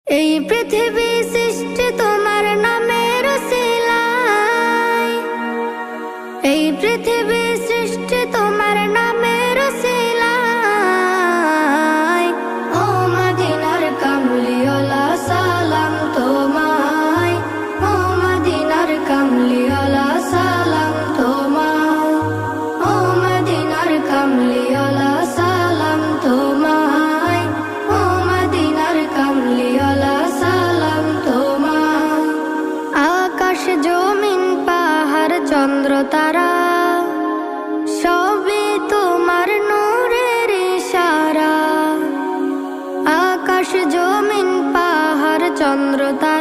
এই পৃথিবী সৃষ্টি তোমার নামের উসিলায়, এই পৃথিবী সৃষ্টি তোমার নামের উসিলায়। ও মদিনার কামলিওয়ালা সালাম তোমায়, ও মদিনার কামলিওয়ালা সালাম তোমায়, ও মদিনার কামলিওয়ালা সালাম তোমায়, ও মদিনার কামলিওয়ালা সালাম তোমায়। আকাশ জমিন পাহাড় চন্দ্র তারা সবই তোমার নূরের ইশারা। আকাশ জমিন পাহাড় চন্দ্র তারা